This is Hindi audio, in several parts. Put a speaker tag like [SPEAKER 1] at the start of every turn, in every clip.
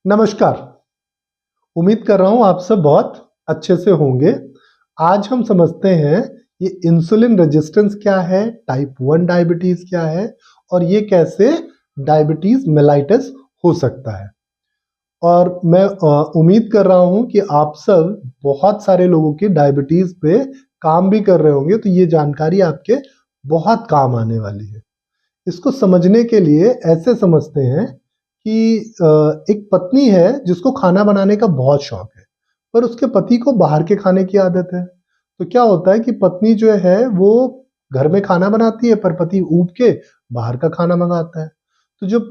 [SPEAKER 1] नमस्कार। उम्मीद कर रहा हूँ आप सब बहुत अच्छे से होंगे। आज हम समझते हैं ये इंसुलिन रेजिस्टेंस क्या है, टाइप 1 डायबिटीज क्या है और ये कैसे डायबिटीज मेलाइटस हो सकता है। और मैं उम्मीद कर रहा हूँ कि आप सब बहुत सारे लोगों की डायबिटीज पे काम भी कर रहे होंगे, तो ये जानकारी आपके बहुत काम आने वाली है। इसको समझने के लिए ऐसे समझते हैं कि एक पत्नी है जिसको खाना बनाने का बहुत शौक है, पर उसके पति को बाहर के खाने की आदत है। तो क्या होता है कि पत्नी जो है वो घर में खाना बनाती है, पर पति ऊब के बाहर का खाना मंगाता है। तो जब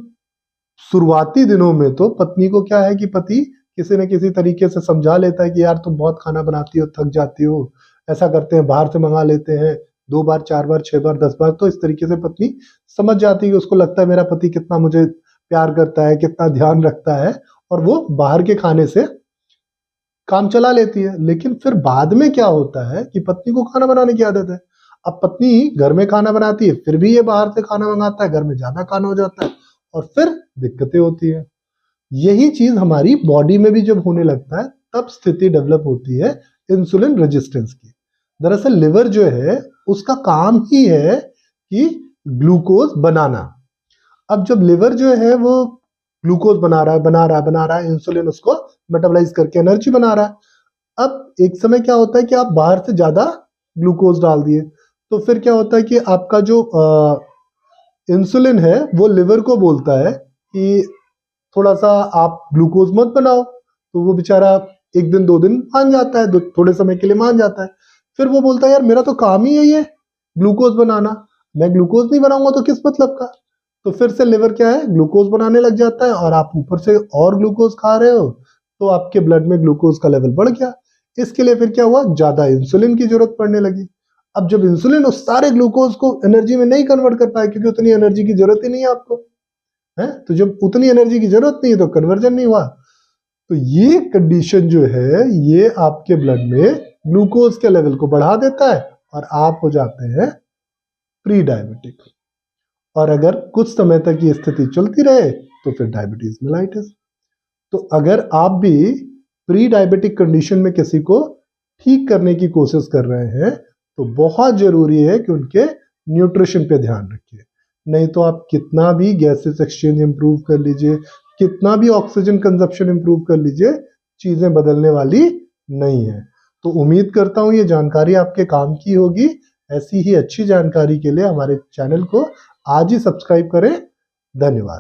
[SPEAKER 1] शुरुआती दिनों में तो पत्नी को क्या है कि पति किसी न किसी तरीके से समझा लेता है कि यार तुम बहुत खाना बनाती हो, थक जाती हो, ऐसा करते हैं बाहर से मंगा लेते हैं, 2 बार, 4 बार, 6 बार, 10 बार। तो इस तरीके से पत्नी समझ जाती है कि उसको लगता है मेरा पति कितना मुझे प्यार करता है, कितना ध्यान रखता है, और वो बाहर के खाने से काम चला लेती है। लेकिन फिर बाद में क्या होता है कि पत्नी को खाना बनाने की आदत है। अब पत्नी घर में खाना बनाती है, फिर भी ये बाहर से खाना मंगाता है, घर में ज़्यादा खाना हो जाता है और फिर दिक्कतें होती हैं। यही चीज़ हमारी बॉडी में भी जब होने लगता है, तब स्थिति डेवलप होती है इंसुलिन रेजिस्टेंस की। दरअसल लिवर जो है, उसका काम ही है कि ग्लूकोज बनाना। अब जब लिवर जो है वो ग्लूकोज बना रहा है, इंसुलिन उसको मेटाबोलाइज करके एनर्जी बना रहा है। अब एक समय क्या होता है कि आप बाहर से ज़्यादा ग्लूकोज डाल दिए, तो फिर क्या होता है कि आपका जो इंसुलिन है वो लिवर को बोलता है कि थोड़ा-सा आप ग्लूकोज मत बनाओ। तो वो बेचारा 1 दिन 2 दिन मान जाता है, थोड़े समय के लिए मान जाता है। फिर वो बोलता है यार मेरा तो काम ही यही है ग्लूकोज बनाना, मैं ग्लूकोज नहीं बनाऊँगा तो किस मतलब का। तो फिर से लिवर क्या है, ग्लूकोज बनाने लग जाता है और आप ऊपर से और ग्लूकोज खा रहे हो, तो आपके ब्लड में ग्लूकोज का लेवल बढ़ गया। इसके लिए फिर क्या हुआ, ज़्यादा इंसुलिन की ज़रूरत पड़ने लगी। अब जब इंसुलिन उस सारे ग्लूकोज को एनर्जी में नहीं कन्वर्ट कर पाया, क्योंकि उतनी एनर्जी की ज़रूरत ही नहीं है आपको, है? तो जब उतनी एनर्जी की ज़रूरत नहीं है तो कन्वर्जन नहीं हुआ। तो ये कंडीशन जो है, ये आपके ब्लड में ग्लूकोज के लेवल को बढ़ा देता है और आप हो जाते हैं प्री डायबिटिक। और अगर कुछ समय तक ये स्थिति चलती रहे तो फिर डायबिटीज मेलाइटिस। तो अगर आप भी प्री डायबिटिक कंडीशन में किसी को ठीक करने की कोशिश कर रहे हैं, तो बहुत जरूरी है कि उनके न्यूट्रिशन पे ध्यान रखिए। नहीं तो आप कितना भी गैसेस एक्सचेंज इंप्रूव कर लीजिए, कितना भी ऑक्सीजन कंजप्शन इंप्रूव कर लीजिए, चीजें बदलने वाली नहीं है। तो उम्मीद करता हूँ ये जानकारी आपके काम की होगी। ऐसी ही अच्छी जानकारी के लिए हमारे चैनल को आज ही सब्सक्राइब करें। धन्यवाद।